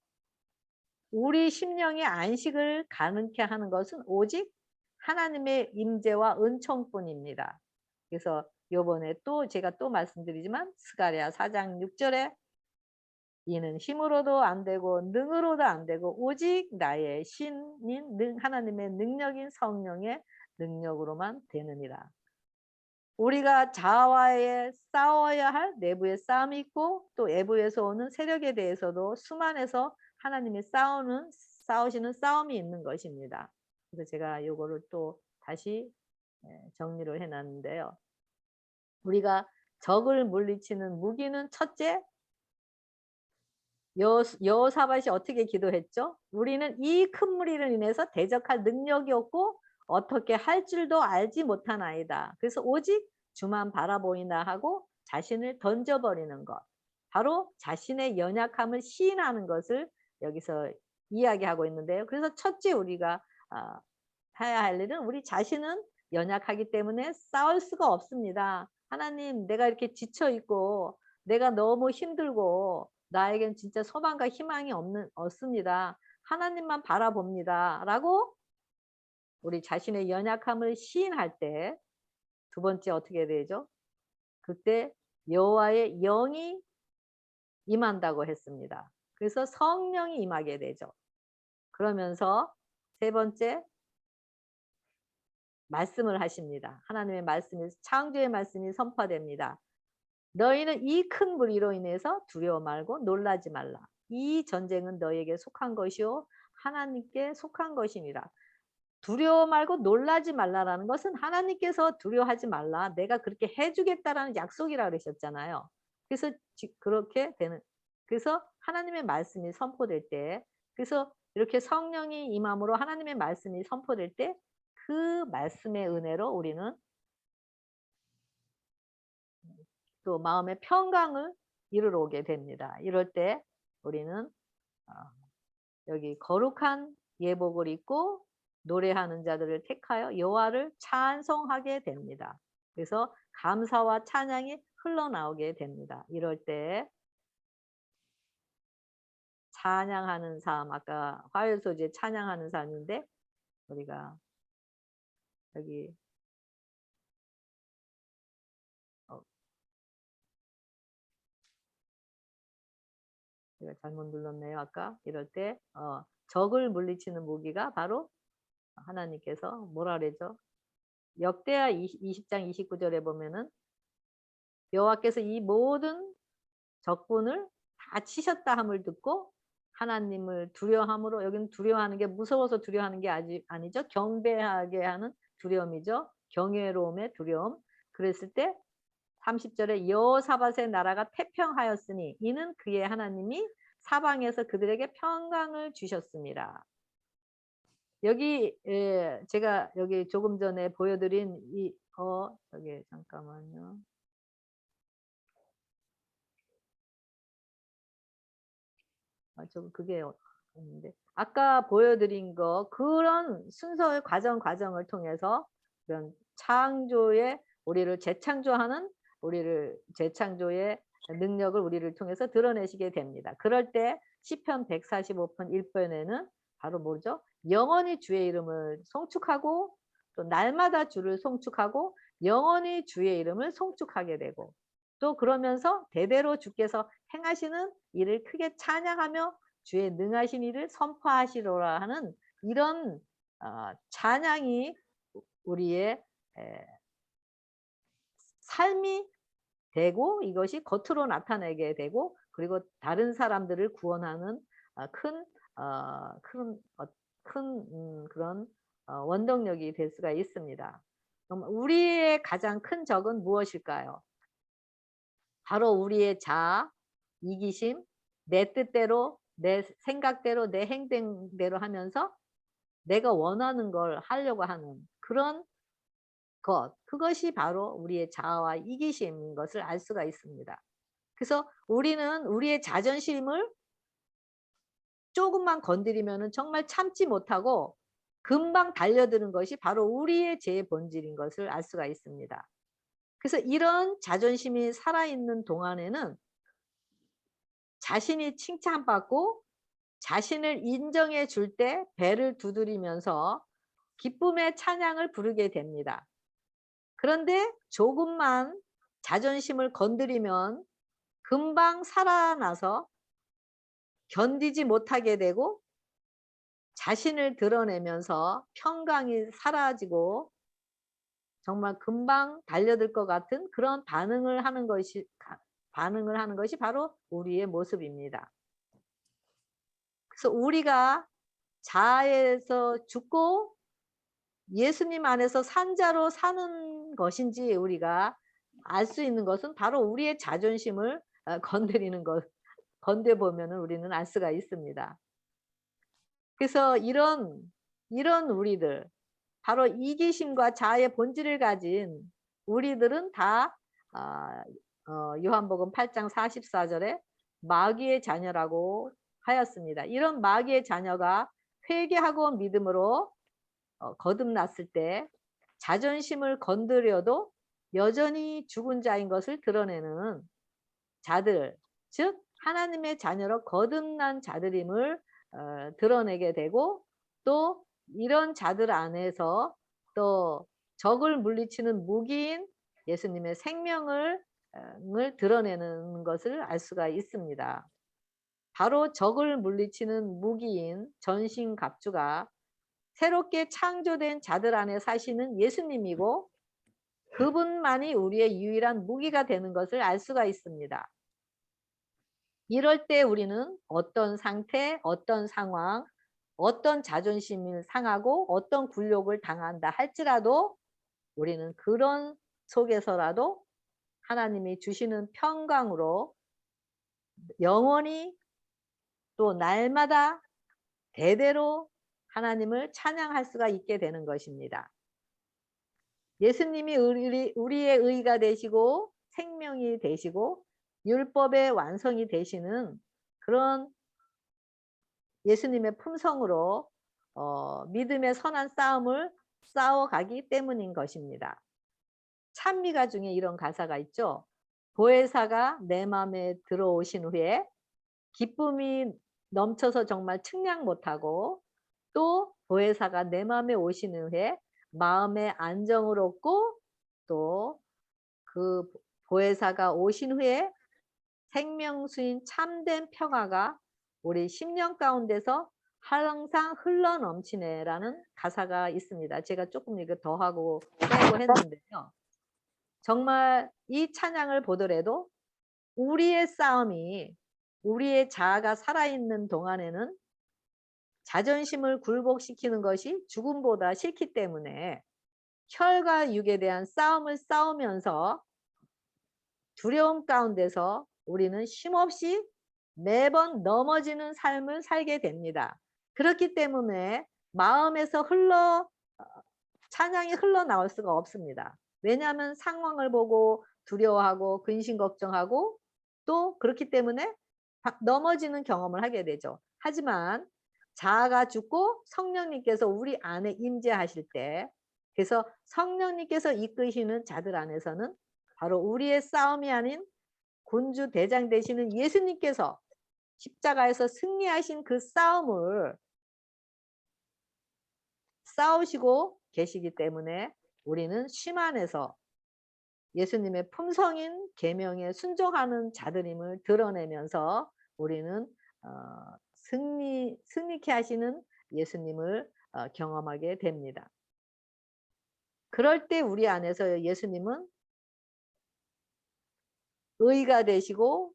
우리 심령의 안식을 가능케 하는 것은 오직 하나님의 임재와 은총뿐입니다. 그래서 요번에 제가 말씀드리지만 스가랴 4장 6절에 이는 힘으로도 안 되고 능으로도 안 되고 오직 나의 신인 하나님의 능력인 성령의 능력으로만 되느니라. 우리가 자아와의 싸워야 할 내부의 싸움이 있고 또 외부에서 오는 세력에 대해서도 수만해서 하나님이 싸우시는 싸움이 있는 것입니다. 그래서 제가 요거를 또 다시 정리를 해놨는데요. 우리가 적을 물리치는 무기는 첫째, 여호사밧이 어떻게 기도했죠? 우리는 이 큰 무리를 인해서 대적할 능력이 없고 어떻게 할 줄도 알지 못하나이다. 그래서 오직 주만 바라보이나 하고 자신을 던져버리는 것. 바로 자신의 연약함을 시인하는 것을 여기서 이야기하고 있는데요. 그래서 첫째 우리가 해야 할 일은 우리 자신은 연약하기 때문에 싸울 수가 없습니다. 하나님, 내가 이렇게 지쳐 있고 내가 너무 힘들고 나에겐 진짜 소망과 희망이 없습니다. 하나님만 바라봅니다. 라고 우리 자신의 연약함을 시인할 때 두 번째 어떻게 되죠? 그때 여호와의 영이 임한다고 했습니다. 그래서 성령이 임하게 되죠. 그러면서 세 번째 말씀을 하십니다. 하나님의 말씀이, 창조의 말씀이 선포됩니다. 너희는 이 큰 무리로 인해서 두려워 말고 놀라지 말라. 이 전쟁은 너희에게 속한 것이요 하나님께 속한 것이니라. 두려워 말고 놀라지 말라라는 것은 하나님께서 두려워하지 말라, 내가 그렇게 해주겠다라는 약속이라 그러셨잖아요. 그래서 그렇게 되는, 그래서 하나님의 말씀이 선포될 때, 그래서 이렇게 성령이 임함으로 하나님의 말씀이 선포될 때 그 말씀의 은혜로 우리는 또 마음의 평강을 이루러 오게 됩니다. 이럴 때 우리는 여기 거룩한 예복을 입고 노래하는 자들을 택하여 여호와를 찬송하게 됩니다. 그래서 감사와 찬양이 흘러나오게 됩니다. 이럴 때 찬양하는 삶, 아까 화요소지에 찬양하는 삶인데 우리가 여기 제가 잘못 눌렀네요. 아까 이럴 때 적을 물리치는 무기가 바로 하나님께서 뭐라 그러죠? 역대하 20장 29절에 보면은 여호와께서 이 모든 적군을 다 치셨다 함을 듣고 하나님을 두려워함으로, 여기는 두려워하는 게 무서워서 두려워하는 게 아니죠. 경배하게 하는 두려움이죠. 경외로움의 두려움. 그랬을 때 30절에 여호사밧의 나라가 태평하였으니 이는 그의 하나님이 사방에서 그들에게 평강을 주셨습니다. 여기 제가 여기 조금 전에 보여드린 여기 잠깐만요. 좀 그게 없는데 아까 보여드린 거, 그런 순서의 과정을 통해서 그런 창조의 우리를 재창조하는, 우리를 재창조의 능력을 우리를 통해서 드러내시게 됩니다. 그럴 때 시편 145편 1편에는 바로 뭐죠? 영원히 주의 이름을 송축하고 또 날마다 주를 송축하고 영원히 주의 이름을 송축하게 되고, 또 그러면서 대대로 주께서 행하시는 일을 크게 찬양하며 주의 능하신 일을 선포하시로라 하는 이런 찬양이 우리의 삶이 되고 이것이 겉으로 나타내게 되고, 그리고 다른 사람들을 구원하는 큰 그런 원동력이 될 수가 있습니다. 그럼 우리의 가장 큰 적은 무엇일까요? 바로 우리의 자아, 이기심, 내 뜻대로, 내 생각대로, 내 행동대로 하면서 내가 원하는 걸 하려고 하는 그런 것, 그것이 바로 우리의 자아와 이기심인 것을 알 수가 있습니다. 그래서 우리는 우리의 자존심을 조금만 건드리면 정말 참지 못하고 금방 달려드는 것이 바로 우리의 죄의 본질인 것을 알 수가 있습니다. 그래서 이런 자존심이 살아있는 동안에는 자신이 칭찬받고 자신을 인정해 줄 때 배를 두드리면서 기쁨의 찬양을 부르게 됩니다. 그런데 조금만 자존심을 건드리면 금방 살아나서 견디지 못하게 되고 자신을 드러내면서 평강이 사라지고 정말 금방 달려들 것 같은 그런 반응을 하는 것이 바로 우리의 모습입니다. 그래서 우리가 자아에서 죽고 예수님 안에서 산자로 사는 것인지 우리가 알 수 있는 것은 바로 우리의 자존심을 건드리는 것, 건드려보면 우리는 알 수가 있습니다. 그래서 이런 우리들, 바로 이기심과 자아의 본질을 가진 우리들은 다 요한복음 8장 44절에 마귀의 자녀라고 하였습니다. 이런 마귀의 자녀가 회개하고 믿음으로 거듭났을 때 자존심을 건드려도 여전히 죽은 자인 것을 드러내는 자들, 즉 하나님의 자녀로 거듭난 자들임을 드러내게 되고, 또 이런 자들 안에서 또 적을 물리치는 무기인 예수님의 생명을 드러내는 것을 알 수가 있습니다. 바로 적을 물리치는 무기인 전신갑주가 새롭게 창조된 자들 안에 사시는 예수님이고, 그분만이 우리의 유일한 무기가 되는 것을 알 수가 있습니다. 이럴 때 우리는 어떤 상태, 어떤 상황, 어떤 자존심을 상하고 어떤 굴욕을 당한다 할지라도 우리는 그런 속에서라도 하나님이 주시는 평강으로 영원히 또 날마다 대대로 하나님을 찬양할 수가 있게 되는 것입니다. 예수님이 우리의 의가 되시고 생명이 되시고 율법의 완성이 되시는 그런 예수님의 품성으로 믿음의 선한 싸움을 싸워가기 때문인 것입니다. 찬미가 중에 이런 가사가 있죠. 보혜사가 내 마음에 들어오신 후에 기쁨이 넘쳐서 정말 측량 못하고, 또 보혜사가 내 마음에 오신 후에 마음의 안정을 얻고, 또 그 보혜사가 오신 후에 생명수인 참된 평화가 우리 심령 가운데서 항상 흘러넘치네라는 가사가 있습니다. 제가 조금 이거 더하고 빼고 했는데요. 정말 이 찬양을 보더라도 우리의 싸움이, 우리의 자아가 살아있는 동안에는 자존심을 굴복시키는 것이 죽음보다 싫기 때문에 혈과 육에 대한 싸움을 싸우면서 두려움 가운데서 우리는 쉼없이 매번 넘어지는 삶을 살게 됩니다. 그렇기 때문에 마음에서 찬양이 흘러나올 수가 없습니다. 왜냐하면 상황을 보고 두려워하고 근심 걱정하고, 또 그렇기 때문에 넘어지는 경험을 하게 되죠. 하지만 자아가 죽고 성령님께서 우리 안에 임재하실 때, 그래서 성령님께서 이끄시는 자들 안에서는 바로 우리의 싸움이 아닌 군주 대장 되시는 예수님께서 십자가에서 승리하신 그 싸움을 싸우시고 계시기 때문에 우리는 쉼 안에서 예수님의 품성인 계명에 순종하는 자들임을 드러내면서 우리는 승리케 하시는 예수님을 경험하게 됩니다. 그럴 때 우리 안에서 예수님은 의가 되시고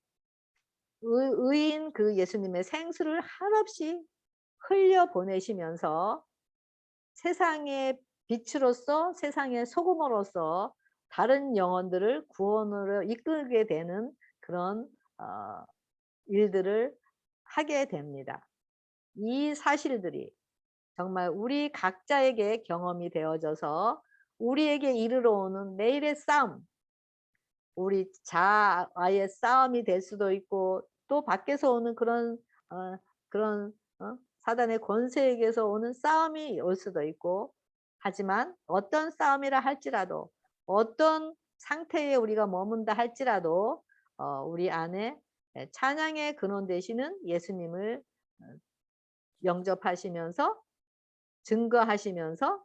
의인 그 예수님의 생수를 한없이 흘려보내시면서 세상의 빛으로서, 세상의 소금으로서 다른 영혼들을 구원으로 이끌게 되는 그런 일들을 하게 됩니다. 이 사실들이 정말 우리 각자에게 경험이 되어져서 우리에게 이르러 오는 매일의 싸움, 우리 자아와의 싸움이 될 수도 있고, 또 밖에서 오는 그런 사단의 권세에게서 오는 싸움이 올 수도 있고, 하지만 어떤 싸움이라 할지라도, 어떤 상태에 우리가 머문다 할지라도 우리 안에 찬양의 근원 되시는 예수님을 영접하시면서 증거하시면서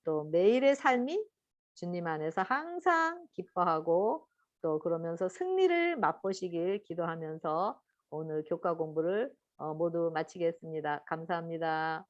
또 매일의 삶이 주님 안에서 항상 기뻐하고, 또 그러면서 승리를 맛보시길 기도하면서 오늘 교과 공부를 모두 마치겠습니다. 감사합니다.